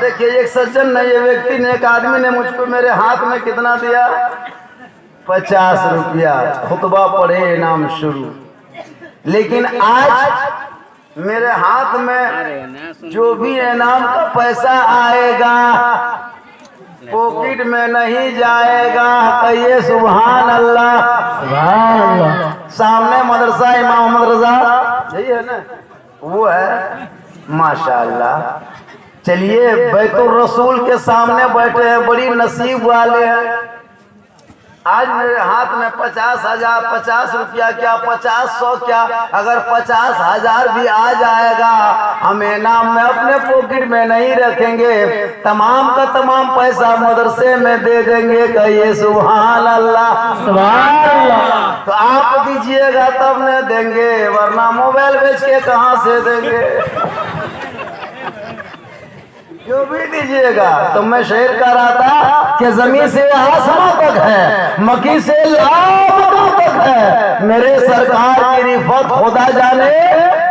देखिए एक सज्जन ने, ये व्यक्ति ने, एक आदमी ने मुझको मेरे हाथ में कितना दिया? 50 रुपया। खुतबा पढ़े, इनाम शुरू। लेकिन आज मेरे हाथ में जो भी इनाम का पैसा आएगा पॉकेट में नहीं जाएगा। कहिए सुभान अल्लाह। सुभान अल्लाह। सामने मदरसा इमाम मोहम्मद रजा, यही है ना, वो है माशाअल्लाह। चलिए बैतुल रसूल के सामने बैठे हैं, बड़ी नसीब वाले हैं। आज मेरे हाथ में 50,000, 50 रुपया क्या, 50-100 क्या, अगर 50,000 भी आ जाएगा हम इनाम में अपने पॉकेट में नहीं रखेंगे, तमाम का तमाम पैसा मदरसे में दे देंगे। कहिए सुभान अल्लाह। सुभान अल्लाह। तो आप दीजिएगा तब न देंगे, वरना मोबाइल बेच के कहाँ से देंगे? जो भी दीजिएगा। तो मैं शेर कह रहा था कि जमीन से आसमां तक है, मक्की से लाख तक है, मेरे सरकार की रिफत खुदा जाने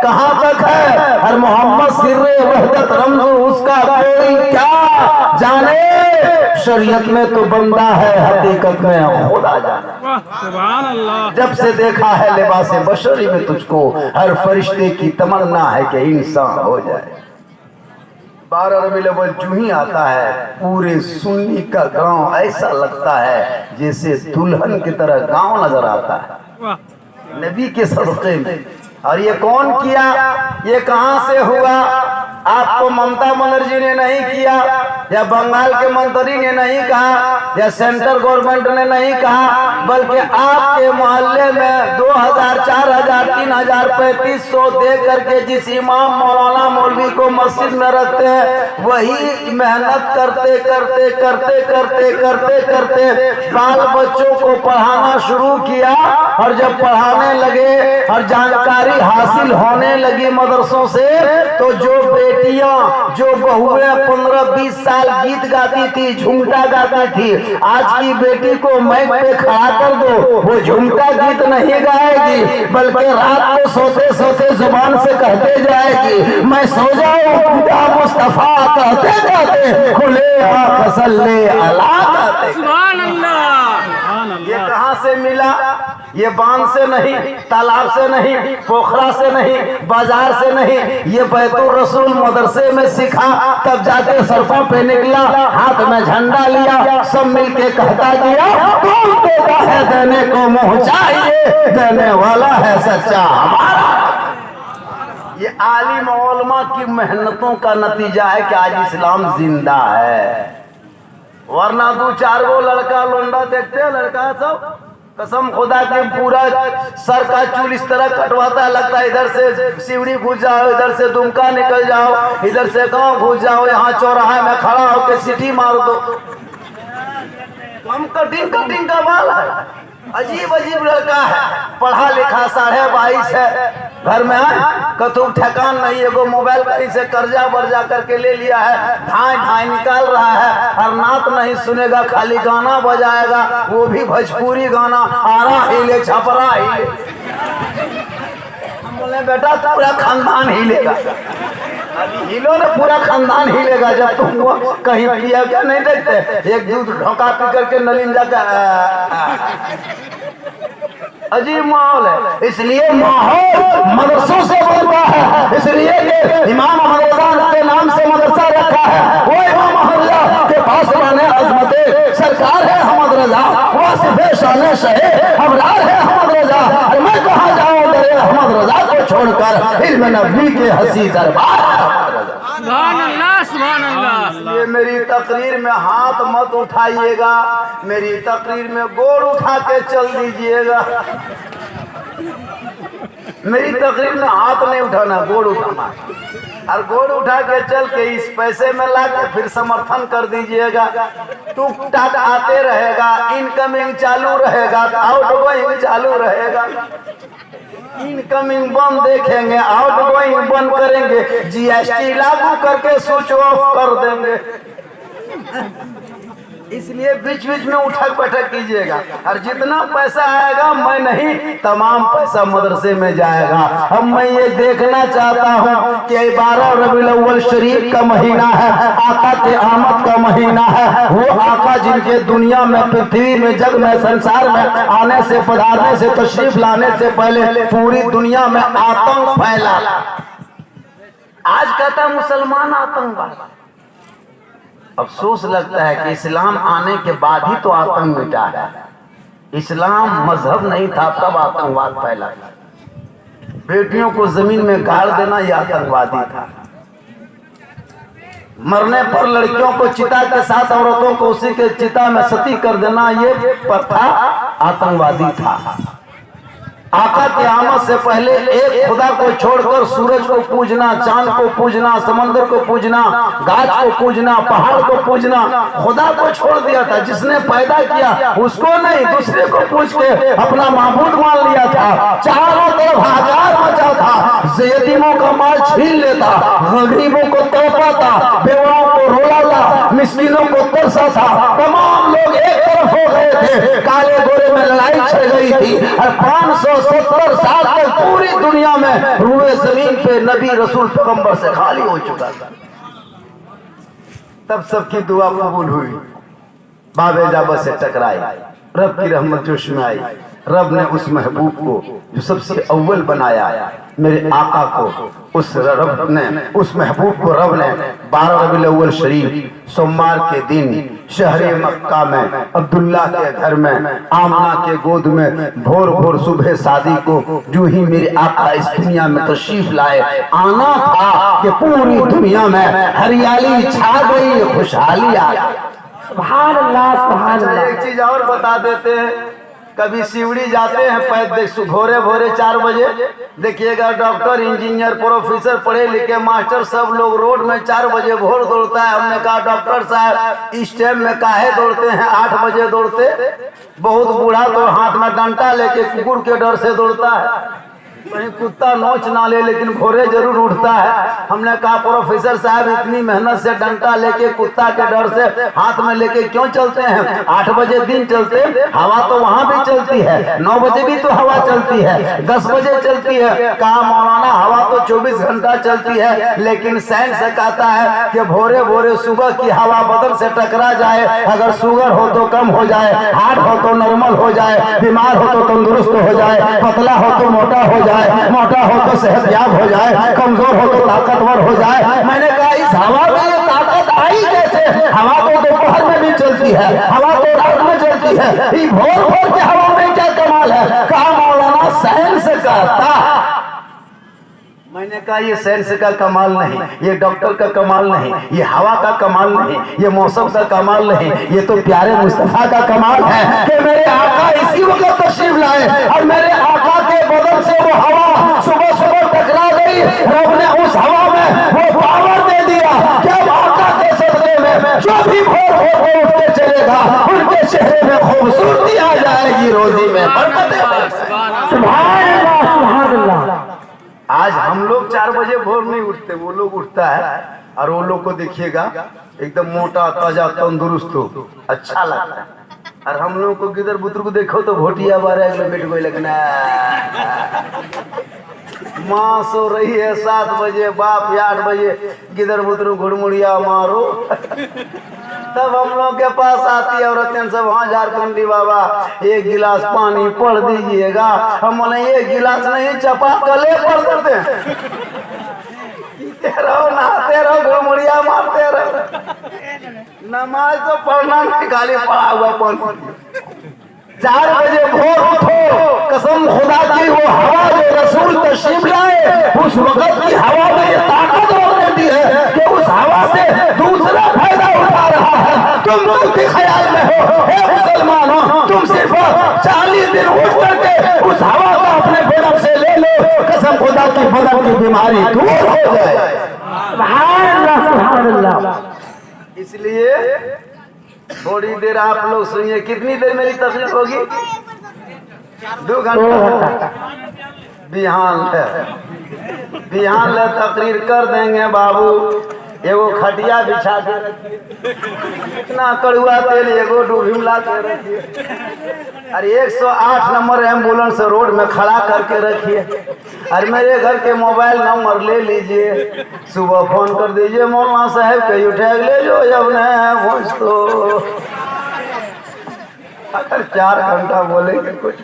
कहाँ तक है। और मोहम्मद सिर्रे वहदत रमज़ उसका कोई क्या जाने। शरीयत में तो बंदा है, हकीकत में खुदा जाने। सुभान अल्लाह। जब से देखा है लिबासे बशरी में तुझको, हर फरिश्ते की तमन्ना है कि इंसान हो जाए। 12 रबीउल अव्वल जूं ही आता है, पूरे सुन्नी का गांव ऐसा लगता है जैसे दुल्हन की तरह गांव नजर आता है नबी के सदक़े में। और ये कौन किया, ये कहां से हुआ? आपको ममता बनर्जी ने नहीं किया, या बंगाल के मंत्री ने नहीं कहा, या सेंट्रल गवर्नमेंट ने नहीं कहा, बल्कि आपके मोहल्ले में 2000, 4000, 3000, 3500 दे करके जिस इमाम मौलाना मौलवी को मस्जिद में रखते हैं, वही मेहनत करते करते करते करते करते करते बाल बच्चों को पढ़ाना शुरू किया। और जब पढ़ाने लगे और जानकारी हासिल होने लगी मदरसों से, तो जो बेटियां, जो बहुएं 15-20 साल गीत गाती थी, झुमटा गाती थी, आज की बेटी को माइक पे खड़ा कर दो, वो झुमटा गीत नहीं गाएगी, बल्कि रात को सोते सोते जुबान से कहते जाएगी, मैं सो जाऊं या मुस्तफा कहते कहते खुले आँख सल्ले अला कहते। सुभान अल्लाह। ये कहाँ से मिला? ये बांध से नहीं, तालाब से नहीं, पोखरा से नहीं, बाजार से नहीं, ये बैतुल रसूल मदरसे में सीखा। तब जाके सरफों पे निकला, हाथ में झंडा लिया, सब मिलके कहता गया, कौन देता है देने को मुँह चाहिए, देने वाला है सच्चा हमारा। ये आलिम उलमा की मेहनतों का नतीजा है कि आज इस्लाम जिंदा है। वरना 2-4 गो लड़का लोंडा देखते हैं, लड़का सब कसम खुदा के पूरा सर का चूल इस तरह कटवाता है, लगता है इधर से सीढ़ी घुस जाओ, इधर से दुमका निकल जाओ, इधर से गांव घुस जाओ, यहाँ चौराहे में खड़ा होकर सीटी मार दो। हम कटिंग कटिंग का बाल है, अजीब अजीब लड़का है, पढ़ा लिखा 22.5 है, घर में है कतु ठेकान नहीं, एगो मोबाइल कहीं से कर्जा वर्जा करके ले लिया है, ढाई ढाई निकाल रहा है, और नात नहीं सुनेगा, खाली गाना बजाएगा, वो भी भोजपुरी गाना, आरा हिले छपरा हिले। हम बोले बेटा पूरा खानदान हिलेगा, अभी हिलो ना, पूरा खानदान हिलेगा जब तुम कहीं पिया क्या नहीं देखते, एक दूध ढोका पी करके नलीन जाकर। अजीब माहौल है, इसलिए माहौल मदरसों से बनता है, इसलिए इमाम अहमद के नाम से मदरसा रखा है। वो इमाम अहमद के पास रहने अजमते सरकार है अहमद रजा, वासिफे शान शहे अबरार है अहमद रजा। और मैं कहाँ जाऊँ तेरे अहमद रजा को छोड़कर, इल्म नबी के हसी दरबार। सुभान अल्लाह। सुभान अल्लाह। ये मेरी तकरीर में हाथ मत उठाइएगा, मेरी तकरीर में गोड़ उठा के चल दीजिएगा। मेरी तकरीर में हाथ नहीं उठाना, गोड़ उठाना, और गोड़ उठा के चल के इस पैसे में ला के फिर समर्थन कर दीजिएगा। टुक टाक आते रहेगा, इनकमिंग चालू रहेगा, आउटगोइंग चालू रहेगा। इनकमिंग बंद देखेंगे, आउटगोइंग बंद करेंगे, जीएसटी लागू करके स्विच ऑफ कर देंगे। इसलिए बीच बीच में उठक बैठक कीजिएगा। और जितना पैसा आएगा मैं नहीं, तमाम पैसा मदरसे में जाएगा। अब मैं ये देखना चाहता हूँ कि 12 रबीउल अव्वल शरीफ का महीना है, आका के आमद का महीना है। वो आका जिनके दुनिया में, पृथ्वी में, जग में, संसार में आने से, पधारने से, तशरीफ लाने से पहले पूरी दुनिया में आतंक फैला। आज कहता है मुसलमान आतंकवाद। अफसोस लगता है कि इस्लाम आने के बाद ही तो आतंक मिटा है। इस्लाम मजहब नहीं था तब आतंकवाद फैला। बेटियों को जमीन में गाड़ देना यह आतंकवादी था। मरने पर लड़कियों को चिता के साथ, औरतों को उसी के चिता में सती कर देना ये प्रथा आतंकवादी था। आका की आमद से पहले एक खुदा को छोड़कर सूरज को पूजना, चांद को पूजना, समंदर को पूजना, गाछ को पूजना, पहाड़ को पूजना, खुदा को छोड़ दिया था। जिसने पैदा किया उसको नहीं, दूसरे को पूछ के अपना माबूद मान लिया था। चारों तरफ हाहाकार मचा था। यतीमों का माल छीन लेता, गरीबों को तड़पाता, बेवाओं को रुलाता, मिस्कीनों को तरसा था। तमाम लोग एक तरफ हो गए थे। काले गोरे में लड़ाई छिड़ गई थी और 570 साल तक पूरी दुनिया में रूए जमीन पे नबी रसूल पैगंबर से खाली हो चुका था। तब सबकी दुआ कबूल हुई, बाबे जाबा से टकराई, रब की रहमत जोश में आई। रब ने उस महबूब को जो सबसे अव्वल बनाया, मेरे आका को, उस रब ने, उस महबूब को रब ने 12 रबीउल अव्वल शरीफ सोमवार के दिन शहर मक्का में अब्दुल्ला के घर में आमना के गोद में भोर भोर सुबह शादी को जो ही मेरे आका इस दुनिया में तशरीफ लाए, आना था कि पूरी दुनिया में हरियाली छा गई, खुशहाली आ गई। सुभान अल्लाह, सुभान अल्लाह। एक चीज और बता देते हैं, कभी सिवड़ी जाते हैं पैदल भोरे भोरे 4 बजे, देखिएगा डॉक्टर, इंजीनियर, प्रोफेसर, पढ़े लिखे मास्टर सब लोग रोड में 4 बजे भोर दौड़ता है। हमने कहा डॉक्टर साहब इस टाइम में काहे दौड़ते हैं? 8 बजे दौड़ते। बहुत बूढ़ा तो हाथ में डंडा लेके कुकुर के डर से दौड़ता है। कहीं कुत्ता नोच ना ले लेकिन भोरे जरूर उठता है। हमने कहा प्रोफेसर साहब इतनी मेहनत से डंडा लेके, कुत्ता के डर से हाथ में लेके क्यों चलते हैं? 8 बजे दिन चलते, हवा तो वहाँ भी चलती है, 9 बजे भी तो हवा चलती है, 10 बजे चलती है। कहा मौलाना हवा तो 24 घंटा चलती है, लेकिन साइंस कहता है कि भोरे भोरे सुबह की हवा बदन से टकरा जाए, अगर शुगर हो तो कम हो जाए, हार्ट हो तो नॉर्मल हो जाए, बीमार हो तो तंदुरुस्त हो जाए, पतला हो तो मोटा हो जाए, मोटा हो तो सेहतयाब हो जाए, कमजोर हो तो ताकतवर हो जाए। मैंने कहा इस हवा में ये ताकत आई कैसे? हवा तो दोपहर में भी चलती है, हवा तो रात में चलती है, ये भोर भोर की हवा में क्या कमाल है? कहा मौलाना साइंस कहता। मैंने कहा ये साइंस का कमाल नहीं, ये डॉक्टर का कमाल नहीं, ये हवा का कमाल नहीं, ये मौसम का कमाल नहीं, ये तो प्यारे मुस्तफा का कमाल है कि मेरे आका इसी वक्त तशरीफ लाए और मेरे आका के बदन से वो हवा सुबह सुबह टकरा गई। रब ने उस हवा में वो पावर दे दिया कि अब आका के सदके में जो भी भोर भोर उठते चलेगा उनके चेहरे में खूबसूरती आ जाएगी, रोजी में बरकत है। सुभान अल्लाह, सुभान अल्लाह। आज हम लोग 4 बजे भोर नहीं उठते, वो लोग उठता है और वो लोग को देखिएगा एकदम मोटा ताजा तंदुरुस्त हो, अच्छा लगता है। और हम लोग को गिदर बुतर को देखो तो भोटिया बारे बेट को लगना, माँ सो रही है 7 बजे, बाप 8 बजे, गिदर बुतर घुड़मुड़िया मारो। तब हम लोग के पास आती है औरतें सब, हाँ झारखंडी बाबा 1 गिलास पानी पढ़ दीजिएगा। हम बोले 1 गिलास नहीं, चपा कले पढ़ देते हैं। पीते रहो, नहाते रहो, घुड़मुड़िया मारते रहो। नमाज तो पढ़ना नहीं, खाली पढ़ा हुआ पानी। 4 बजे भोर उठो, कसम खुदा की वो हवा जो रसूल तशरीफ लाए उस वक्त की हवा में ये ताकत होती है कि उस हवा से दूसरा फायदा उठा रहा है। तुम लोग के ख्याल में हो, हे मुसलमानों, तुम सिर्फ 40 दिन उठ करके उस हवा को अपने बदन से ले लो, कसम खुदा की बदन की बीमारी दूर हो जाए। सुभान अल्लाह, सुभान अल्लाह। इसलिए थोड़ी देर आप लोग सुनिए। कितनी देर मेरी तकलीफ होगी? 2 घंटा। बिहान ले तकरीर कर देंगे बाबू। एगो खटिया बिछा के रखिए, इतना कड़ुआ तेल एगो डूबी मिला के रखिए, अरे 108 नंबर एम्बुलेंस रोड में खड़ा करके रखिए। अरे मेरे घर के मोबाइल नंबर ले लीजिए, सुबह फोन कर दीजिए, मौलाना साहब कहीं उठा ले जो जब न तो अगर 4 घंटा बोलेंगे कुछ,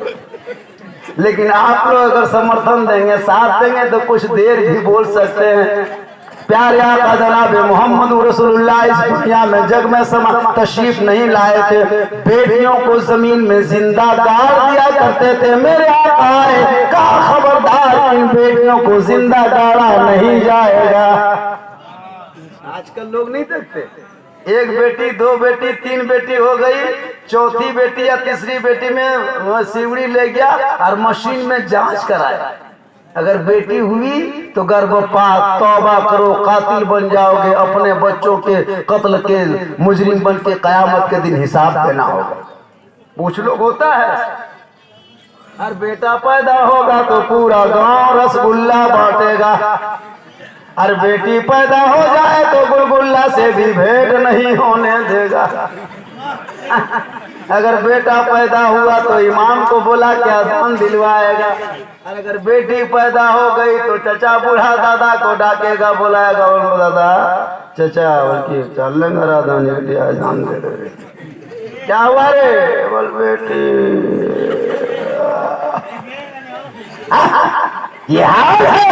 लेकिन आप लोग अगर समर्थन देंगे, साथ देंगे तो कुछ देर भी बोल सकते हैं। प्यारे आका जनाब मोहम्मद रसूलुल्लाह इस दुनिया में जग में समा तशरीफ नहीं लाए थे, बेटियों को जमीन में जिंदा गाड़ दिया करते थे। मेरे आका आए कहा खबरदार इन बेटियों को जिंदा गाड़ा नहीं जाएगा। आजकल लोग नहीं देखते, एक बेटी 2 बेटी 3 बेटी हो गई, चौथी बेटी या तीसरी बेटी में सिवड़ी ले गया और मशीन में जांच कराया, अगर बेटी हुई तो गर्भपात, तौबा करो, कातिल बन जाओगे, अपने बच्चों के कत्ल के मुजरिम बन के कयामत के दिन हिसाब देना होगा। पूछ लो होता है। और बेटा पैदा होगा तो पूरा गांव रसगुल्ला बांटेगा, और बेटी पैदा हो जाए तो गुलगुल्ला से भी भेंट नहीं होने देगा। अगर बेटा पैदा हुआ तो इमाम को बोला के आसान दिलवाएगा, और अगर बेटी पैदा हो गई तो चचा बूढ़ा दादा को डाकेगा, बुलाएगा, बोलो दादा चचा बल्कि चल लेंगे राधानी के लिए आजान दे दे। क्या हुआ रे? बोल बेटी ये हाल है।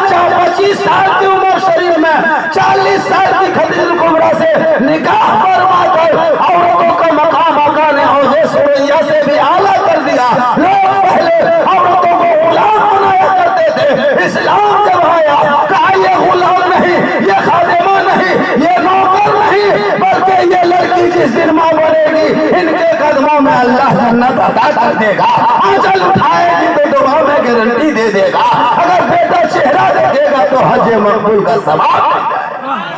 25 साल की उम्र शरीर में 40 साल की खदीजा कुबरा से निकाह फरमा कर औरतों का मकाम आका ने हौज़े सुरैया से भी आला कर दिया। लोग पहले औरतों को गुलाम बनाया करते थे, इस्लाम जब आया कहा ये गुलाम नहीं, ये खादिमा नहीं, ये नौकर नहीं, बल्कि ये लड़की जिस दिन मां बनेगी इनके कदमों में अल्लाह जन्नत अता कर देगा। आंचल उठाएगी तो दुआ में गारंटी दे देगा, अगर बेटा चेहरा देखेगा तो हज मकबूल का सवाब।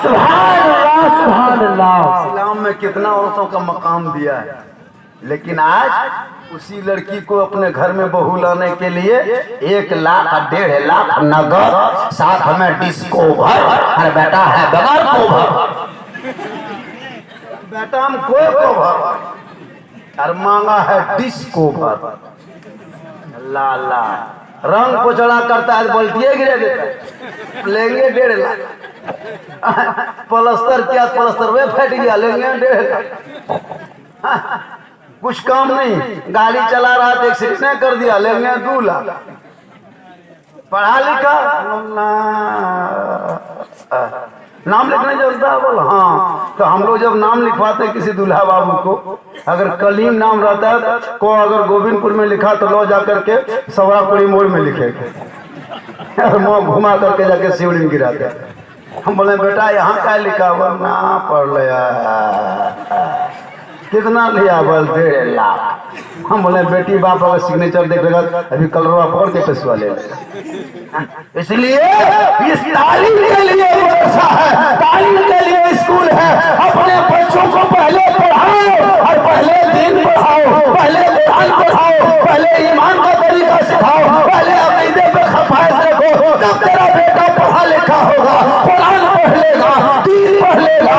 सुभान अल्लाह, सुभान अल्लाह। इस्लाम में कितना औरतों का मकाम दिया है, लेकिन आज उसी लड़की को अपने घर में बहू लाने के लिए 1 लाख 1.5 लाख नगद, साथ में डिस्को भर। अरे बेटा है बगैर को भर, बेटा हम कोई को भर, और मांगा है डिस्को भर। लाला रंग पोचड़ा करता है, बोलती गिरे देता, लेंगे 1.5 लाख। प्लस्तर क्या प्लस्तर वे फट गया, लेंगे 1.5 लाख। कुछ काम नहीं, गाड़ी चला रहा था एक्सीडेंट कर दिया, लेंगे 2 लाख। पढ़ा लिखा नाम लिखने जानता है? बोल हाँ। तो हम लोग जब नाम लिखवाते किसी दूल्हा बाबू को, अगर कलीम नाम रहता है को अगर गोविंदपुर में लिखा तो लो जाकर के सवरापुरी मोड़ में लिखेगा, मुँह घुमा करके जाके शिवड़ी में गिराते। हम बोले बेटा यहाँ क्या लिखा हुआ? ना पढ़ लिया। कितना लिया? बोल 1.5 लाख। हम बोले बेटी बाप अगर सिग्नेचर देखेगा अभी कलरवा पकड़ के पैसा ले। इसलिए इस तालीम के लिए मदरसा है, तालीम के लिए स्कूल है। अपने बच्चों को पहले पढ़ाओ और पहले दीन पढ़ाओ, पहले कुरान पढ़ाओ, पहले ईमान का तरीका सिखाओ, पहले अकीदे पे खफायत रखो। तब तेरा बेटा पढ़ा लिखा होगा, कुरान पढ़ लेगा, दीन पढ़ लेगा,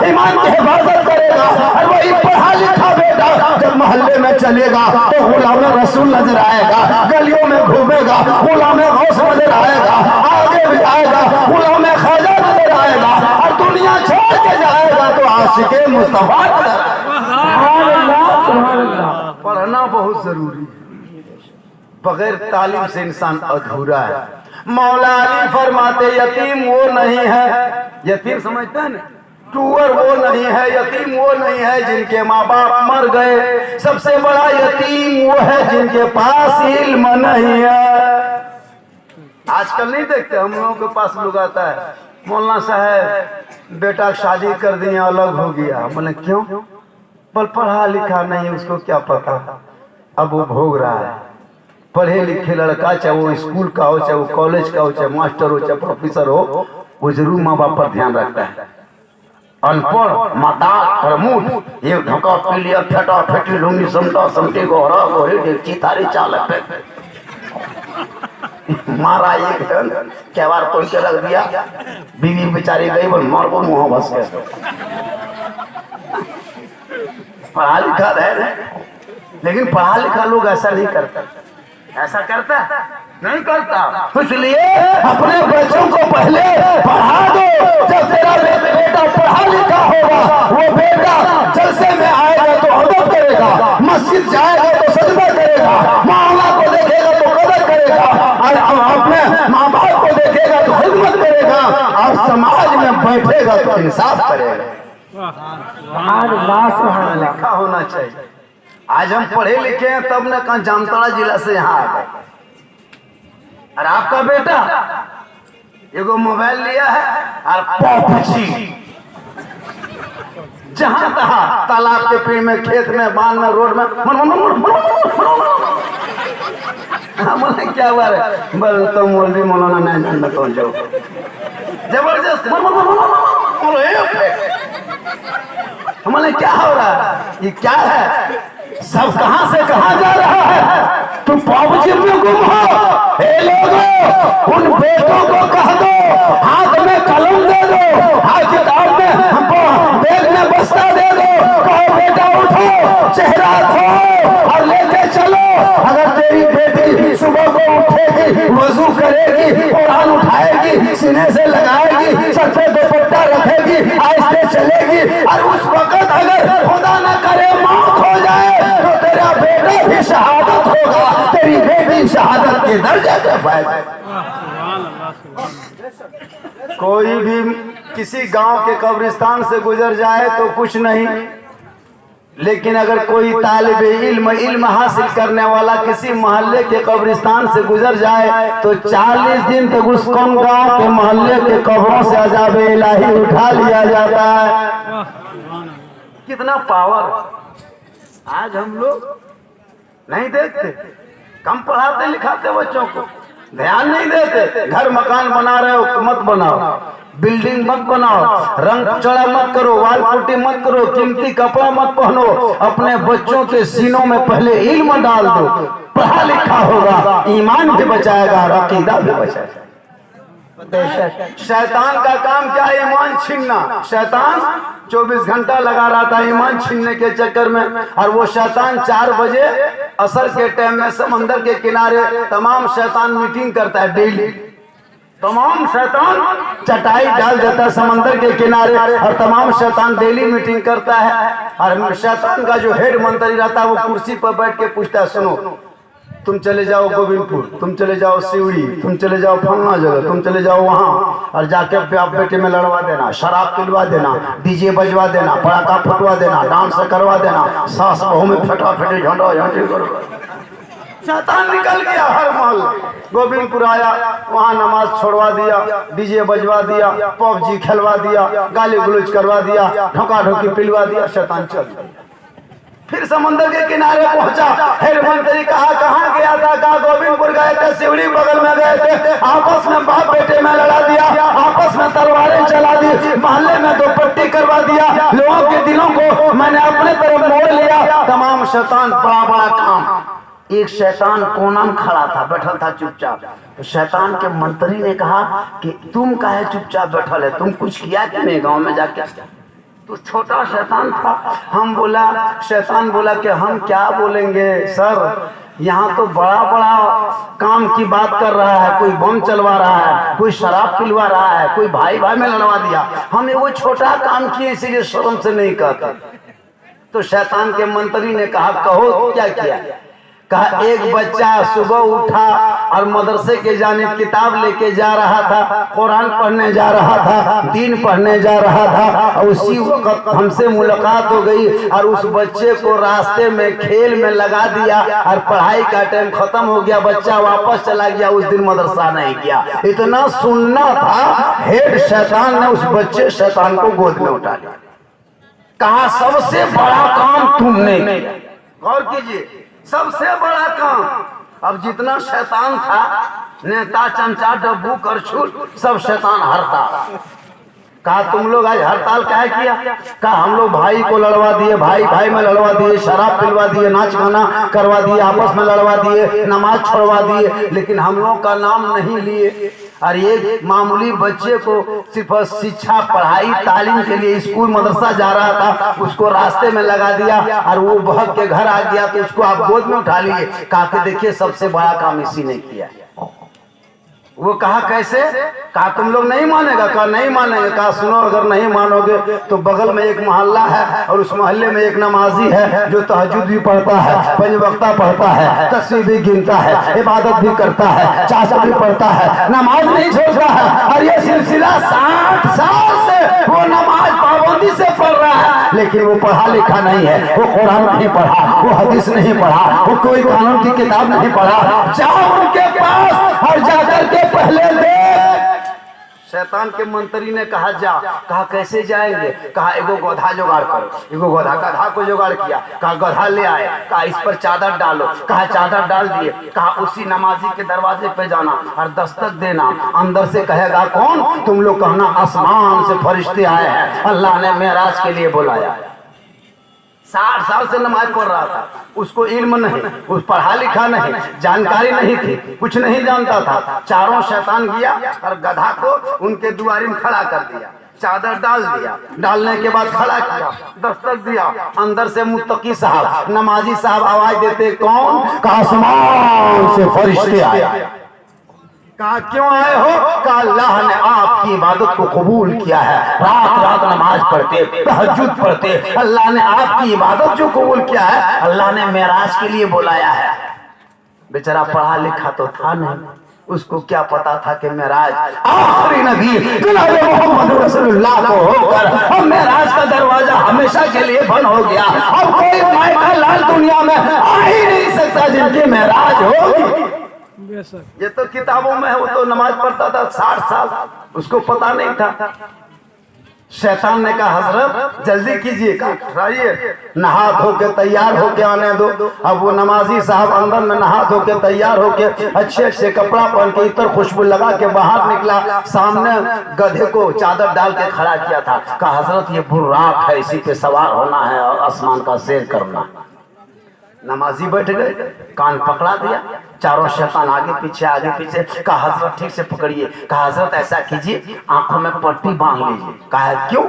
ईमान की हिफाजत करेगा। और वही पढ़ा लिखा बेटा जब मोहल्ले में चलेगा तो गुलाम रसूल नजर आएगा, गलियों में घूमेगा गुलाम गौस नजर आएगा, आगे भी आएगा गुलाम ख्वाजा नजर आएगा, और दुनिया छोड़ के जाएगा तो आशिके मुस्तफा। पढ़ना बहुत जरूरी है, बगैर तालीम से इंसान अधूरा है। मौला अली फरमाते यतीम वो नहीं है, यतीम समझते हैं ना, टूअर वो नहीं है, यतीम वो नहीं है जिनके माँ बाप मर गए, सबसे बड़ा यतीम वो है जिनके पास इल्म नहीं है। आजकल नहीं देखते हम लोगों के पास लोग आता है, मौलाना साहब बेटा शादी कर दिए अलग हो गया। बोले क्यों? पर पढ़ा लिखा नहीं, उसको क्या पता, अब वो भोग रहा है। पढ़े लिखे लड़का चाहे वो स्कूल का हो, चाहे वो कॉलेज का हो, चाहे मास्टर हो, चाहे प्रोफेसर हो, वो जरूर माँ बाप पर ध्यान रखता है। अनपढ़ माता प्रमुख ये धोखा पीलिया फेटा फेटी लूंगी समता समटी गोरा गोरी देखी तारी चालक मारा एक टन केवार तोड़ के रख दिया, बीवी बेचारी गई बोल मार को मुँह बस के। पढ़ा लिखा है, लेकिन पढ़ा लिखा लोग ऐसा नहीं करता। ऐसा करता नहीं करता। इसलिए अपने बच्चों को पहले पढ़ा दो। जब तेरा बेटा पढ़ा लिखा होगा, वो बेटा जलसे में आएगा तो अदब करेगा, मस्जिद जाएगा तो सजदा करेगा, माँ को देखेगा तो कदर करेगा, और अपने माँ बाप को देखेगा तो खिदमत करेगा, और समाज में बैठेगा तो इंसाफ करेगा। लिखा होना चाहिए। आज हम पढ़े लिखे हैं, तब न कहा जामताड़ा जिला से यहाँ आ गए। और आपका बेटा एगो मोबाइल लिया है और पॉपची जहां तहां तालाब के पेड़ में, खेत में, बांध में, रोड में बोले क्या हुआ रे? बोल तो मौलवी मौलाना नहीं जानना तो जो जबरदस्त बोले क्या हो रहा है? ये क्या है? सब कहां से कहां जा रहा है? तुम पॉपची में गुम हो। हे लोगों, उन बेटों को कह दो हाथ में कलम दे दो, हाथ किताब में बैग में बस्ता दे दो, कहो बेटा उठो, चेहरा धो और लेके चलो। अगर तेरी बेटी सुबह को उठेगी, वजू करेगी, कुरान उठाएगी, सीने से लगाएगी, सर पे दुपट्टा रखेगी, आहिस्ते चलेगी, और उस वक्त अगर खुदा न करे मौत हो जाए तो तेरा बेटा भी शहादत होगा, तेरी बेटी शहादत के दर्जे पे पाएगी। कोई भी किसी गांव के कब्रिस्तान से गुजर जाए तो कुछ नहीं, लेकिन अगर कोई तालिबे इल्म हासिल करने वाला किसी मोहल्ले के कब्रिस्तान से गुजर जाए तो 40 दिन तक उस कौम गांव के मोहल्ले के कब्रों से अजाबे इलाही उठा लिया जाता है। कितना पावर! आज हम लोग नहीं देखते, कम पढ़ाते लिखाते बच्चों को, ध्यान नहीं देते। घर मकान बना रहे हो मत बनाओ, बिल्डिंग मत बनाओ, रंग चढ़ा मत करो, वाल पुट्टी मत करो, कीमती कपड़ा मत पहनो। अपने बच्चों के सीनों में पहले इल्म डाल दो, पढ़ा लिखा होगा, ईमान भी बचाएगा, अकीदा भी बचाएगा। शैतान का काम क्या है? ईमान छीनना। शैतान 24 घंटा लगा रहा था ईमान छीनने के चक्कर में, और वो शैतान 4 बजे असर के टाइम में समंदर के किनारे तमाम शैतान मीटिंग करता है डेली। तमाम शैतान चटाई डाल देता है समंदर के किनारे, और तमाम शैतान डेली मीटिंग करता है। और शैतान का जो हेड मंत्री रहता है वो कुर्सी पर बैठ के पूछता है, सुनो तुम चले जाओ गोविंदपुर, तुम चले जाओ सिवड़ी, तुम चले जाओ फलना जगह, तुम चले जाओ वहाँ, और जाके बाप बेटे में लड़वा देना, शराब पिलवा देना, डीजे बजवा देना, पटाखा फटवा देना, डांस करवा देना, सास बहू में फटाफटी झंडा झंडी करवा। शैतान निकल गया हर महल। गोविंदपुर आया, वहाँ नमाज छोड़वा दिया, डीजे बजवा दिया, पबजी खेलवा दिया, गाली गलौज करवा दिया, ढोका ढोकी पिलवा दिया, शैतान चल गया। फिर समंदर के किनारे पहुंचा, हेड मंत्री कहा कहाँ गया था? कहा गोविंदपुर गए थे, सिवड़ी बगल में गए थे, आपस में बाप बेटे में लड़ा दिया, आपस में तलवारें चला दी, मोहल्ले में दुपट्टी करवा दिया, लोगों के दिलों को मैंने अपने तरफ मोड़ लिया। तमाम शैतान बड़ा बड़ा काम। एक शैतान कोना में खड़ा था, बैठल था चुपचाप। तो शैतान के मंत्री ने कहा कि तुम काहे चुपचाप बैठल है, तुम कुछ किया क्या नहीं गाँव में जाके? तो छोटा शैतान था, शैतान बोला कि हम क्या बोलेंगे सर, यहाँ तो बड़ा बड़ा काम की बात कर रहा है, कोई बम चलवा रहा है, कोई शराब पिलवा रहा है, कोई भाई भाई में लड़वा दिया, हम वो छोटा काम किए इसीलिए शर्म से नहीं कहते। तो शैतान के मंत्री ने कहा कहो क्या किया? कहा एक बच्चा सुबह उठा और मदरसे के जानिब किताब लेके जा रहा था, कुरान पढ़ने जा रहा था, दीन पढ़ने जा रहा था, और उसी वक्त हमसे मुलाकात हो गई और उस बच्चे को रास्ते में खेल में लगा दिया और पढ़ाई का टाइम खत्म हो गया, बच्चा वापस चला गया, उस दिन मदरसा नहीं गया। इतना सुनना था, हेड शैतान ने उस बच्चे शैतान को गोद में उठा लिया। कहा सबसे बड़ा काम तुमने किया। गौर कीजिए, सबसे बड़ा काम। अब जितना शैतान था, नेता चमचा डब्बू करछुल सब शैतान हरता। कहा तुम लोग आज हड़ताल काहे किया? कहा हम लोग भाई को लड़वा दिए, भाई भाई में लड़वा दिए, शराब पिलवा दिए, नाच गाना करवा दिए, आपस में लड़वा दिए, नमाज छोड़वा दिए, लेकिन हम लोग का नाम नहीं लिए। और एक मामूली बच्चे को सिर्फ शिक्षा पढ़ाई तालीम के लिए स्कूल मदरसा जा रहा था, उसको रास्ते में लगा दिया और वो बहक के घर आ गया, तो उसको आप गोद में उठा लिए। कहा कि देखिए सबसे बड़ा काम इसी ने किया। वो कहा कैसे? कहा तुम लोग नहीं मानेगा? कहा नहीं मानेंगे। कहा सुनो, अगर नहीं मानोगे तो बगल में एक मोहल्ला है और उस मोहल्ले में एक नमाजी है जो तहज्जुद भी पढ़ता है, पंज वक्ता पढ़ता है, तस्बीह भी गिनता है, इबादत भी करता है, चाचा भी पढ़ता है, नमाज नहीं छोड़ता है। और ये सिलसिला 60 साल से वो नमाज पाबंदी से पढ़ रहा है, लेकिन वो पढ़ा लिखा नहीं है, वो कुरान नहीं पढ़ा, वो हदीस नहीं पढ़ा, वो कोई कानून की किताब नहीं पढ़ा। जाओ उनके पास और जाकर के पहले देख। शैतान के मंत्री ने कहा जा। कहा कैसे जाएंगे? कहा एगो गधा जुगाड़ करो। एगो गधा को जुगाड़ किया। कहा गधा ले आए। कहा इस पर चादर डालो। कहा चादर डाल दिए। कहा उसी नमाजी के दरवाजे पे जाना और दस्तक देना। अंदर से कहेगा कौन? तुम लोग कहना आसमान से फरिश्ते आए हैं, अल्लाह ने मेराज के लिए बुलाया। 60 साल से नमाज पढ़ रहा था, उसको इल्म नहीं, उस पढ़ा लिखा नहीं, जानकारी नहीं थी, कुछ नहीं जानता था। चारों शैतान गया और गधा को उनके दुआरे में खड़ा कर दिया, चादर डाल दिया, डालने के बाद खड़ा किया, दस्तक दिया। अंदर से मुत्तकी साहब, नमाजी साहब आवाज देते कौन? कहा आसमान से फरिश्ते आए। कहा क्यों आए हो? कहा अल्लाह ने आपकी इबादत को कबूल किया है, रात रात नमाज पढ़ते, तहज्जुद पढ़ते, अल्लाह ने आपकी इबादत जो कबूल किया है, अल्लाह ने मेराज के लिए बुलाया है। बेचारा पढ़ा लिखा तो था नहीं, उसको क्या पता था कि मेराज आखिरी नबी जनाब मोहम्मद रसूलुल्लाह को होकर अब मेराज का दरवाजा हमेशा के लिए बंद हो गया। अब कोई माय का लाल दुनिया में आ ही नहीं सकता जिनकी मेराज होगी। ये तो किताबों में है, वो तो नमाज पढ़ता था 60 साल, उसको पता नहीं था। शैतान ने कहा हजरत जल्दी कीजिए, कहा नहा धो के तैयार होके आने दो। अब वो नमाजी साहब अंदर में नहा धो के तैयार होके अच्छे अच्छे कपड़ा पहन के इतर खुशबू लगा के बाहर निकला। सामने गधे को चादर डाल के खड़ा किया था। कहा हजरत ये बुर्राक है, इसी पे सवार होना है और आसमान का सैर करना। नमाजी बैठ गए, कान पकड़ा दिया, चारों शैतान आगे पीछे। कहा हजरत ठीक से पकड़िए। कहा हजरत ऐसा कीजिए, आंखों में पट्टी बांध लीजिए। कहा क्यों?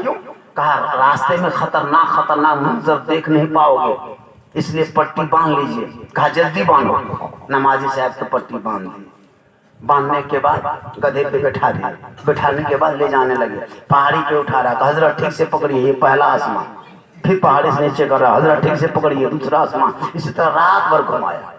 कहा रास्ते में खतरनाक मंजर देख नहीं पाओगे, इसलिए पट्टी बांध लीजिए। कहा जल्दी बांधो। नमाजी साहब तो पट्टी बांध दी। बांधने के बाद गधे पे बैठा दिया। बैठाने के बाद ले जाने लगे, पहाड़ी पे उठा रहा। कहा हजरत ठीक से पकड़िए, ये पहला आसमान। फिर पहाड़ी से नीचे कर रहा, हजरत ठीक से पकड़िए, दूसरा आसमान। इसी तरह रात भर घुमाया।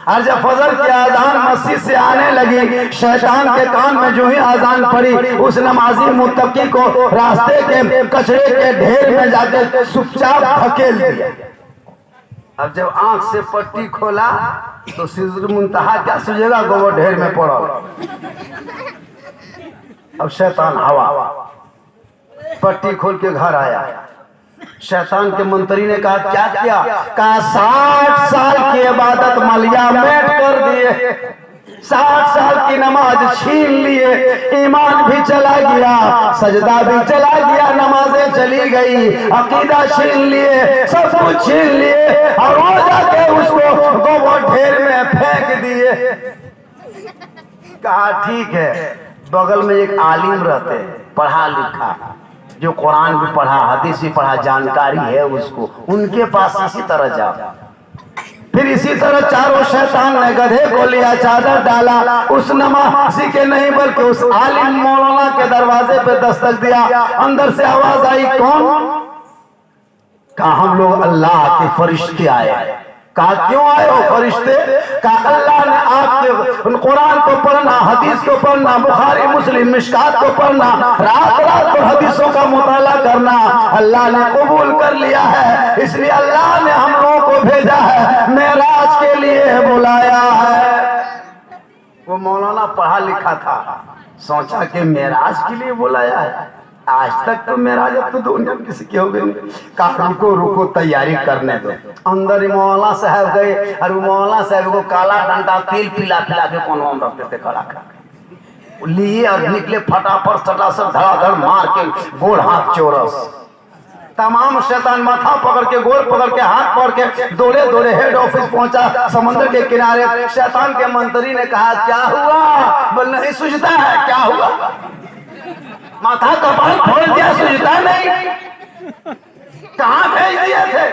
और जब फजर की आजान मस्जिद से आने लगी, शैतान के कान में जो ही आजान पड़ी, उस नमाजी मुत्तकी को रास्ते के कचरे के ढेर में जाकर चुपचाप धकेल दिया। अब जब आंख से पट्टी खोला तो सिदरतुल मुंतहा क्या सुझेगा, गोबर ढेर में पड़ा। अब शैतान हवा पट्टी खोल के घर आया। शैतान के मंत्री ने कहा क्या किया? कहा 60 साल की इबादत मलिया मेट कर दिए, 60 साल की नमाज छीन लिए, ईमान भी चला गया, सजदा भी चला गया, नमाजें चली गई, अकीदा छीन लिए, सब कुछ छीन लिए और वो जाके उसको गोबर ढेर में फेंक दिए। कहा ठीक है, बगल में एक आलिम रहते हैं, पढ़ा लिखा, जो कुरान भी पढ़ा, हदीस भी पढ़ा, जानकारी है उसको, उनके पास इसी तरह जा। फिर इसी तरह चारों शैतान ने गधे को लिया, चादर डाला, उस नमाजी के नहीं बल्कि उस आलिम मौलाना के दरवाजे पे दस्तक दिया। अंदर से आवाज आई कौन? कहा हम लोग अल्लाह के फरिश्ते आए। कहा क्यों आए हो फरिश्ते? कहा अल्लाह ने आपके कुरान को पढ़ना, हदीस को पढ़ना, बुखारी मुस्लिम मिशकात को पढ़ना, रात रात को हदीसों का मुताला करना अल्लाह ने कबूल कर लिया है, इसलिए अल्लाह ने हम लोगों को भेजा है, मेराज के लिए बुलाया है। वो मौलाना पढ़ा लिखा था, सोचा कि मेराज के लिए बुलाया है, आज तक तो मेराज अब तो दुनिया में किसी के हो गए। कहा रुको तैयारी करने दो। अंदर मौलाना साहब गए और मौलाना साहब को काला डंडा तेल पिला के कोनो हम रखते थे खड़ा कर। लिए और निकले फटाफट सटासट धड़ाधड़ मार के गोड़ हाथ चोरस। तमाम शैतान माथा पकड़ के गोड़ पकड़ के हाथ पकड़ के दौड़े दौड़े हेड ऑफिस पहुंचा समुद्र के किनारे। शैतान के मंत्री ने कहा क्या हुआ? बोल नहीं सूझता है। क्या हुआ? माथा कपाल फोड़ दिया, सूझता नहीं। कहाँ भेज दिए थे?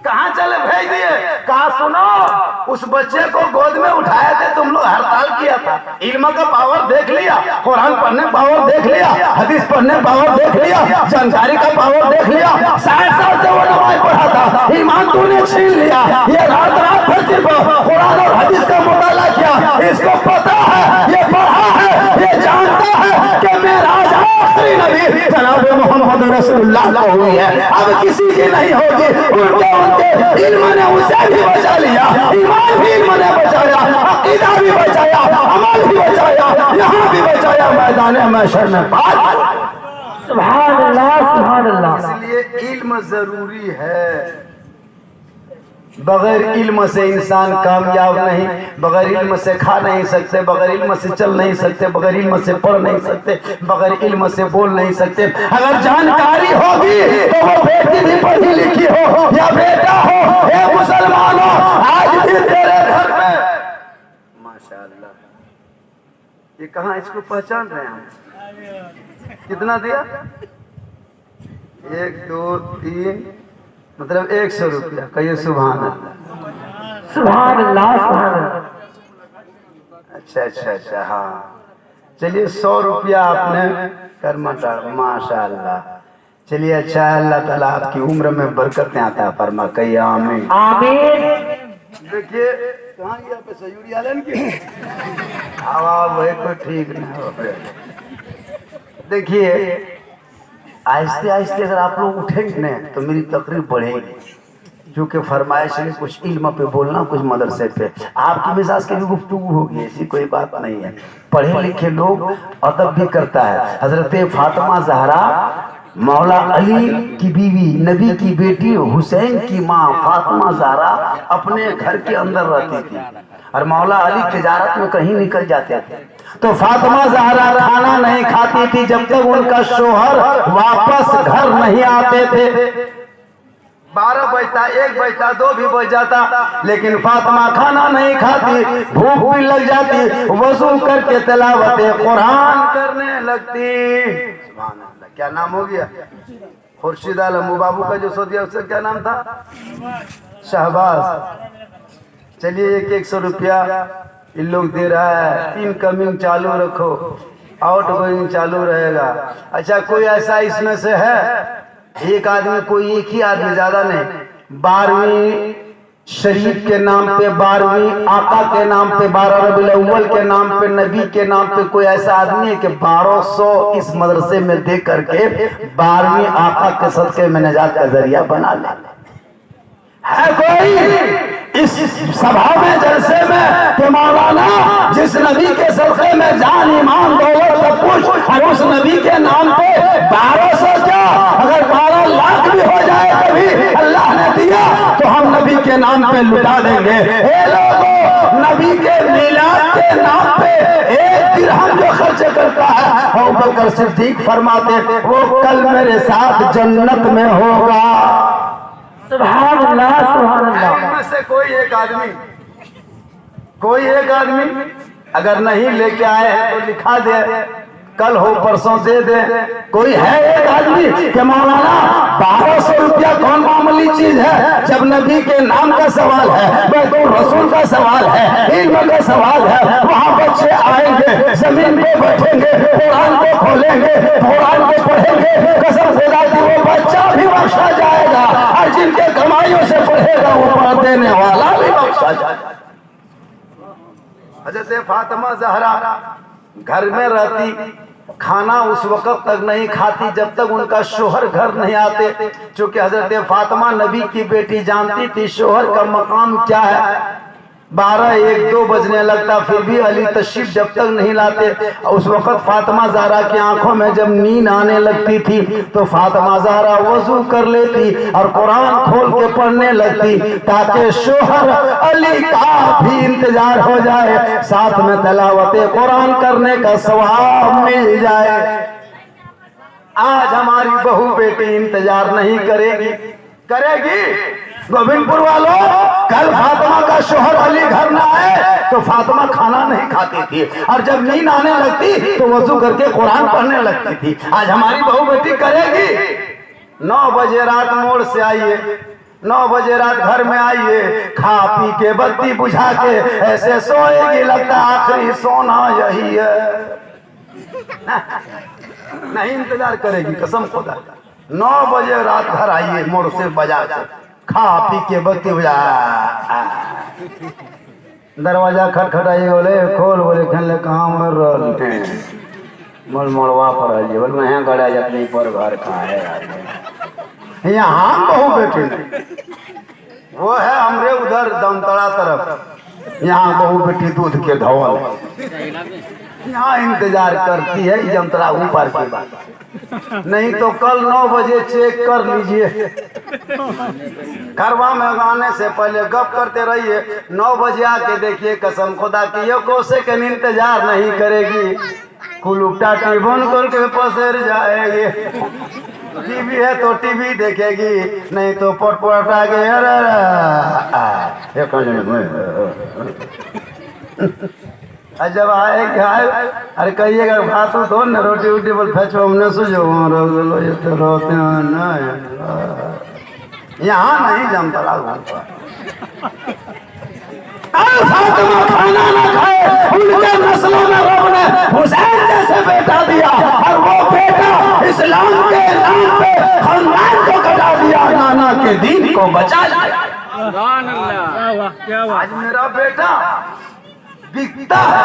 कहाँ चले भेज दिए? कहा सुनो, उस बच्चे को गोद में उठाए थे, तुम लोग हड़ताल किया था, इल्म का पावर देख लिया, कुरान पढ़ने पावर देख लिया, हदीस पढ़ने पावर देख लिया, जानकारी का पावर देख लिया। 60 साल से वो नमाज पढ़ा था, ईमान तूने छीन लिया। ये रात रात भर सिर्फ कुरान और हदीस का मुताला किया। इसको पता है, ये पढ़ा है, ये जानता है कि मेराज आखिरी नबी जनाब मोहम्मद रसूलुल्लाह को हुई है, अब किसी की नहीं होगी। उनके इल्म ने उसे भी बचा लिया, ईमान भी इल्म ने बचाया, अकीदा भी बचाया, अमल भी बचाया, यहाँ भी बचाया, मैदान महशर में बात। सुभान अल्लाह, सुभान अल्लाह। इसलिए इल्म जरूरी है। बगैर इल्म से इंसान कामयाब नहीं, बगैर इल्म से खा नहीं सकते, बगैर इल्म से चल नहीं सकते, बगैर इल्म से पढ़ नहीं सकते, बगैर इल्म से बोल नहीं सकते। अगर जानकारी होगी तो वो बेटी भी पढ़ी लिखी हो या बेटा हो, हे मुसलमानों, आज भी तेरे घर में माशाअल्लाह। ये कहाँ इसको पहचान रहे हैं हम? कितना दिया? 1 2 3 मतलब 100 रुपया। कहिए सुभान अल्लाह, सुभान अल्लाह, सुभान अल्लाह। अच्छा अच्छा अच्छा, हाँ चलिए 100 रुपया आपने कर मटा, माशाअल्लाह। चलिए अच्छा, अल्लाह ताला आपकी उम्र में बरकतें आता फरमा। कहिए आमीन आमीन। देखिए कहाँ गया पे सयूरी आलन की आवाज वही कोई ठीक नहीं हो। देखिए आहिस्ते आहिस्ते अगर आप लोग उठेंगे ना तो मेरी तकरीर बढ़ेगी, क्योंकि फरमाइश है कुछ इल्म पे बोलना, कुछ मदरसे पे। आपकी मिजाज की भी गुफ्तगू होगी, ऐसी कोई बात नहीं है। पढ़े लिखे लोग अदब भी करता है। हजरत फातिमा ज़हरा मौला अली की बीवी, नबी की बेटी, हुसैन की माँ फातिमा ज़हरा अपने घर के अंदर रहती थी और मौला अली तिजारत में कहीं निकल जाते थे। तो फातिमा ज़हरा खाना नहीं खाती थी जब तक उनका शोहर वापस घर नहीं आते थे। 12 बजता, 1 बजता, 2 भी बज जाता, लेकिन फातिमा खाना नहीं खाती, भूख भी लग जाती, वजू करके तिलावत कुरान करने लगती। सुभान अल्लाह। क्या नाम हो गया? खुर्शीद आलम बाबू का जो सो दिया उसका क्या नाम था? शहबाज। चलिए 100 रुपया इन लोग दे रहा है। इनकमिंग चालू रखो, आउट गोइंग चालू रहेगा। अच्छा कोई ऐसा इसमें से है? एक आदमी, कोई एक ही आदमी, ज्यादा नहीं, 12वीं शरीफ के नाम पे, 12वीं आका के नाम पे, 12 रबीउल अव्वल के नाम पे, नबी के नाम पे कोई ऐसा आदमी है कि 1200 इस मदरसे में दे करके 12वीं आका के सदके में निजात का जरिया बना ले? है कोई इस सभा में, जलसे में कि मौलाना जिस नबी के सदके में जान, ईमान, दौलत, सब कुछ, और उस नबी के नाम पे 1200 क्या, अगर 12 लाख भी हो जाए कभी अल्लाह ने दिया तो हम नबी के नाम पे लुटा देंगे। हे लोगों, नबी के मिलाद के नाम पे 1 दिरहम जो खर्च करता है, अबू बकर सिद्दीक फरमाते वो कल मेरे साथ जन्नत में होगा। सुभान अल्लाह, सुभान अल्लाह। इनमें से कोई एक आदमी अगर नहीं लेके आए हैं तो लिखा दे, कल हो परसों दे दे। कोई है एक आदमी कि मौलाना 1200 रुपया कौन मामूली चीज है? जब नबी के नाम का सवाल है, तो रसूल का सवाल है, इल्म का सवाल है, वहाँ बच्चे आएंगे, जमीन पे बैठेंगे, कुरान को खोलेंगे, कुरान को पढ़ेंगे, कसम खुदा की वो बच्चा भी बख्शा जाएगा और जिनके कमाइयों से पढ़ेगा वो पढ़ देने वाला भी बख्शा जाएगा। हज़रत फातिमा ज़हरा घर में रहती, खाना उस वक्त तक नहीं खाती जब तक उनका शोहर घर नहीं आते, क्योंकि हजरत फातिमा नबी की बेटी जानती थी शोहर का मकाम क्या है। 12, 1, 2 बजने लगता, फिर भी अली तशरीफ जब तक नहीं लाते। उस वक्त फातिमा ज़हरा की आंखों में जब नींद आने लगती थी तो फातिमा ज़हरा वजू कर लेती और कुरान खोल के पढ़ने लगती ताकि शोहर अली का भी इंतजार हो जाए, साथ में तिलावत कुरान करने का सवाब मिल जाए। आज हमारी बहू बेटी इंतजार नहीं करेगी, करेगी? गोविंदपुर वालों, कल फातिमा का शोहर अली घर ना आए तो फातिमा खाना नहीं खाती थी और जब नींद आने लगती तो वजू करके कुरान पढ़ने लगती थी। आज हमारी बहू बेटी करेगी? 9 बजे रात मोड़ से आइए, 9 बजे रात घर में आइए, खा पी के बत्ती बुझा के ऐसे सोएगी, लगता आखिरी सोना यही है। नहीं इंतजार करेगी, कसम खुदा। 9 बजे रात घर आइए मोड़ से बाजार से, खा पी के बत्ती बुझा, दरवाजा खटखटाइए, बोले खोल, बोले खेल कहाँ मर रहे मोड़ मोड़वा पर आइए, बोले मैं गड़ा जाती पर घर कहाँ है। यहाँ बहू बेटी नहीं, वो है हमरे उधर दमतड़ा तरफ, यहाँ बहू बेटी दूध के धौल, यहाँ इंतजार करती है जमतड़ा ऊपर की बात। नहीं तो कल 9 बजे चेक कर लीजिए, घरवा में आने से पहले गप करते रहिए। 9 बजे आके देखिए, कसम खुदा की ये कोसे के इंतजार नहीं करेगी, कुलुपटा टेबन करके पसर जाएगी। टीवी है तो टीवी देखेगी, नहीं तो पटपटा के जब आए खाए, अरे कहिएगा भात दो न रोटी उटी बोल फेंचो, हमने सुझो यहाँ नहीं जमता फातिमा खाना ना खाए, उनके नस्लों में रब ने हुसैन जैसे बेटा दिया और वो बेटा इस्लाम के नाम पे खानदान को कटा दिया, नाना के दीन को बचा लिया। आज मेरा बेटा बिकता है,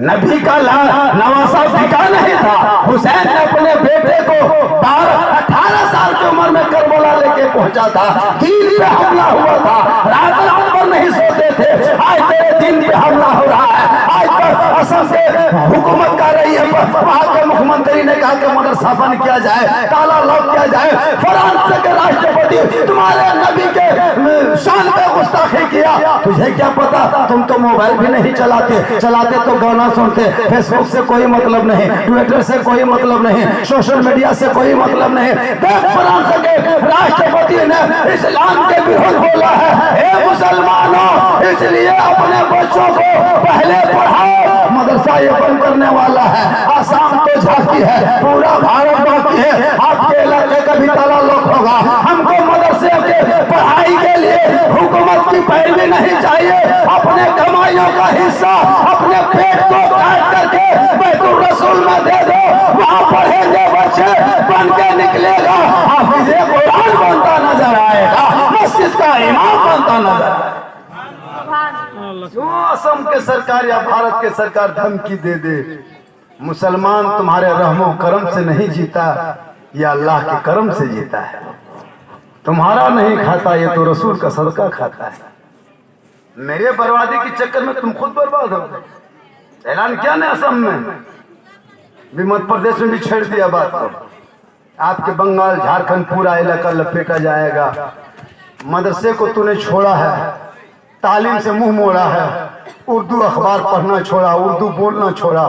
नबी का नवासा बिका नहीं था। हुसैन ने अपने बेटे को 18 साल की उम्र में करबला लेके पहुंचा था, दीन पे हमला हुआ था, रात रात भर नहीं सोते थे। आज तेरे दीन पे हमला हो रहा है। आज तक असम से हुकूमत कर रही है, वहां के मुख्यमंत्री ने कहा कि मदरसा बंद किया जाए, ताला लॉक किया जाए। फ्रांस के राष्ट्रपति तुम्हारे नबी के शान पे गुस्ताखी किया, तुझे क्या पता? तुम तो मोबाइल भी नहीं चलाते तो गाना सुनते, फेसबुक से कोई मतलब नहीं, ट्विटर से कोई मतलब नहीं, सोशल मीडिया से कोई मतलब नहीं। फ्रांस के राष्ट्रपति ने इस्लाम के विरोध बोला है। हे मुसलमानों, इसलिए अपने बच्चों को पहले पढ़ाओ, मदरसा ये बंद करने वाला है। आसाम तो झांकी है, पूरा भारत बाकी है, आपके इलाके का भी ताला लॉक होगा। हमको मदरसे के पढ़ाई के लिए हुकूमत की पैरवी नहीं चाहिए, अपने कमाइयों का हिस्सा अपने पेट को काट करके बैतुल रसूल में दे दो, वहाँ पढ़ेंगे बच्चे, बन के निकलेगा हाफिज़े कुरान बनता नजर आएगा, मस्जिद का इमाम बनता नजर आएगा। क्यों असम के सरकार या भारत के सरकार धमकी दे दे? मुसलमान तुम्हारे रहमो करम से नहीं जीता, या अल्लाह के करम से जीता है। तुम्हारा नहीं खाता, ये तो रसूल का सदका खाता है। मेरे बर्बादी के चक्कर में तुम खुद बर्बाद हो गए। ऐलान किया ना असम में, भी मध्य प्रदेश में भी छेड़ दिया बात को। आपके बंगाल झारखंड पूरा इलाका लपेटा जाएगा। मदरसे को तूने छोड़ा है, तालीम से मुंह मोड़ा है, उर्दू अखबार पढ़ना छोड़ा, उर्दू बोलना छोड़ा,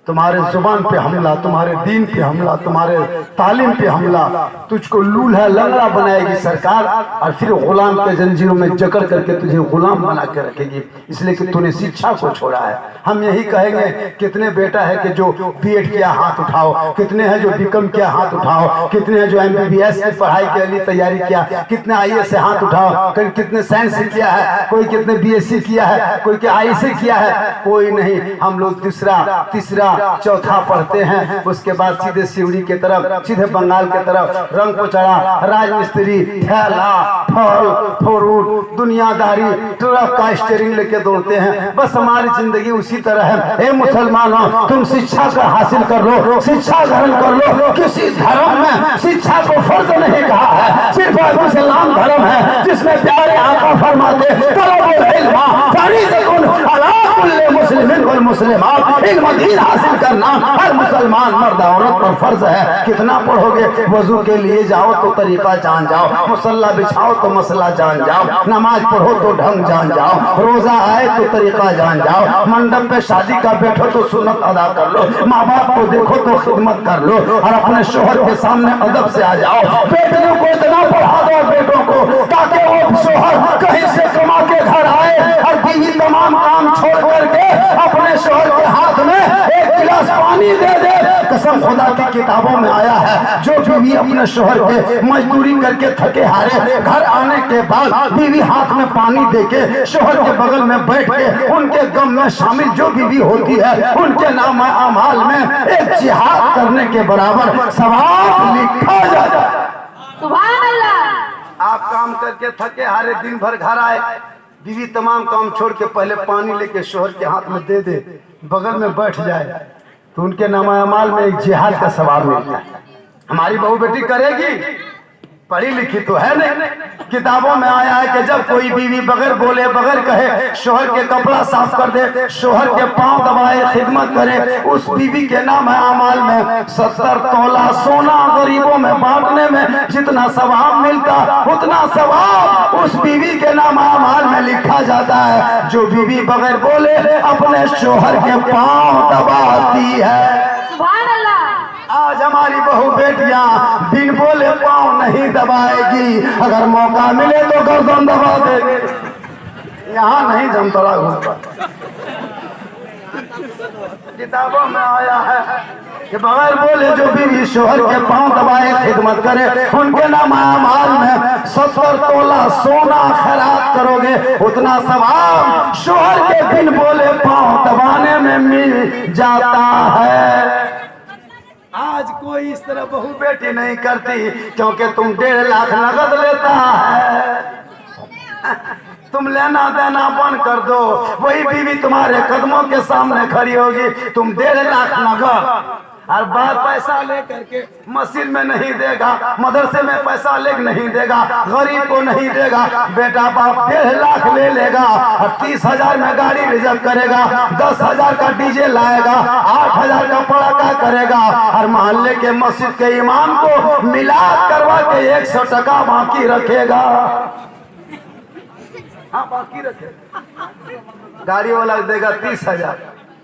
तुम्हारे जुबान पे हमला, तुम्हारे दीन पे हमला, तुम्हारे तालीम पे हमला। तुझको लूल्हा लंगड़ा बनाएगी सरकार और फिर गुलाम के जंजीरों में जकड़ करके तुझे गुलाम बना के रखेगी, इसलिए कि तूने शिक्षा को छोड़ा है। हम यही कहेंगे, कितने बेटा है कि जो बीएड किया हाथ उठाओ, कितने हैं जो बीकॉम किया हाथ उठाओ, कितने हैं जो एमबीबीएस की पढ़ाई के लिए तैयारी किया, कितने आईएएस से हाथ उठाओ, कितने साइंस से किया है, कोई कितने बीएससी किया है, कोई क्या आईएससी किया है, कोई नहीं। हम लोग तीसरा चौथा पढ़ते हैं, उसके बाद सीधे सिवड़ी के तरफ, सीधे बंगाल के तरफ रंग को चढ़ा, राजमिस्त्री, ठेला, फल फ्रूट, दुनियादारी, ट्रक का स्टीयरिंग लेके दौड़ते हैं। बस हमारी जिंदगी उसी तरह है। ए मुसलमानों, तुम शिक्षा का हासिल कर लो, शिक्षा ग्रहण कर लो। किसी धर्म में शिक्षा को फर्ज नहीं कहा है, सिर्फ इस्लाम धर्म है जिसमें प्यारे आका फरमाते मुसलमान इल्म दीन हासिल करना हर मुसलमान मर्द औरत पर फर्ज है। कितना पढ़ोगे? वजू के लिए जाओ तो तरीका जान जाओ, मुसल्ला बिछाओ तो मसला जान जाओ, नमाज पढ़ो तो ढंग जान जाओ, रोजा आए तो तरीका जान जाओ, मंडप पे शादी का बैठो तो सुन्नत अदा कर लो, माँ बाप को देखो तो खिदमत कर लो, और अपने शोहर के सामने अदब से आ जाओ। बेटियों को इतना पढ़ा दो बेटों को, ताकि वो शोहर कहीं से कमा के घर आए और बीवी तमाम काम छोड़ करके अपने शोहर के हाथ में एक गिलास पानी दे दे। कसम खुदा की किताबों में आया है, जो बीवी अपने शोहर के मजदूरी करके थके हारे घर आने के बाद बीवी हाथ में पानी देके शोहर के बगल में बैठ के उनके गम में शामिल जो बीवी होती है, उनके नाम अमाल में एक जिहाद करने के बराबर सवाब लिखा जाता है। सुभान अल्लाह। आप काम करके थके हारे दिन भर घर आए, बीवी तमाम काम छोड़ के पहले पानी लेके शोहर के हाथ में दे दे, बगल में बैठ जाए, तो उनके नामा अमाल में एक जिहाद का सवाब मिलता है। हमारी बहू बेटी करेगी, पढ़ी लिखी तो है नहीं। किताबों में आया है कि जब कोई बीवी बगैर बोले बगैर कहे शोहर के कपड़ा साफ कर दे, शोहर के पांव दबाए, खिदमत करे, उस बीवी के नाम अमाल में 70 तोला सोना गरीबों में बांटने में जितना सवाब मिलता, उतना सवाब उस बीवी के नाम अमाल में लिखा जाता है जो बीवी बगैर बोले अपने शोहर के पांव दबाती है। सुभान अल्लाह। आज हमारी बहू बेटियां बिन बोले पांव नहीं दबाएगी, अगर मौका मिले तो गर्दन दबा देगी। यहाँ नहीं जमतड़ा घूमता। किताबों में आया है कि बगैर बोले जो बीवी शोहर के पांव दबाए खिदमत करे, उनके नाम अमाल में 70 तोला सोना खैरात करोगे, उतना सवाब शोहर के बिन बोले पांव दबाने में मिल जाता है। आज कोई इस तरह बहू बेटी नहीं करती, क्योंकि तुम 1.5 लाख नगद लेता है। तुम लेना देना बंद कर दो, वही बीवी तुम्हारे कदमों के सामने खड़ी होगी। तुम 1.5 लाख नगद और बाद पैसा लेकर के मस्जिद में नहीं देगा, मदरसे में पैसा ले नहीं देगा, गरीब को नहीं देगा। बेटा बाप 1.5 लाख ले लेगा और 30,000 में गाड़ी रिजर्व करेगा, 10,000 का डीजे लाएगा, 8,000 का पड़ाका करेगा, और मोहल्ले के मस्जिद के इमाम को मिलाद करवा के 100 टका बाकी रखेगा। हाँ, बाकी रखेगा। गाड़ी वाला देगा 30,000,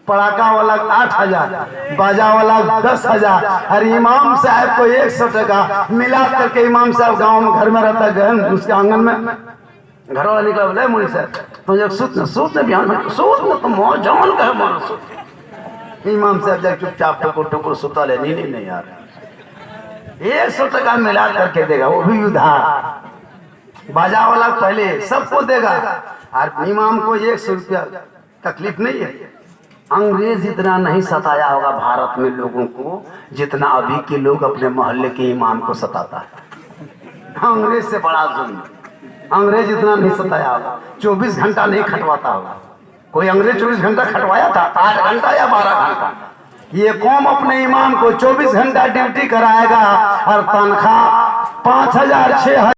पड़ाका वाला 8,000, बाजा वाला 10,000, और इमाम साहब को 100 टका मिला करके। इमाम साहब गांव में घर में रहता है, उसके आंगन में घर वाला निकला, बोले मुझे साहब तो सूत न बिहान में सूत न तो मोह जान का मारो सूत। इमाम साहब जब चुपचाप टुकुर सुता ले, नहीं यार 100 टका मिला करके देगा, वो भी उधार। बाजा वाला पहले सबको देगा, और इमाम को 100 रुपया तकलीफ नहीं है। अंग्रेज इतना नहीं सताया होगा भारत में लोगों को जितना अभी के लोग अपने मोहल्ले के इमाम को सताता है। अंग्रेज से बड़ा जुल्म, अंग्रेज इतना नहीं सताया होगा, 24 घंटा नहीं खटवाता होगा। कोई अंग्रेज 24 घंटा खटवाया था? 8 घंटा या 12 घंटा। ये कौम अपने इमाम को 24 घंटा ड्यूटी कराएगा और तनख्वाह 5,000 6,000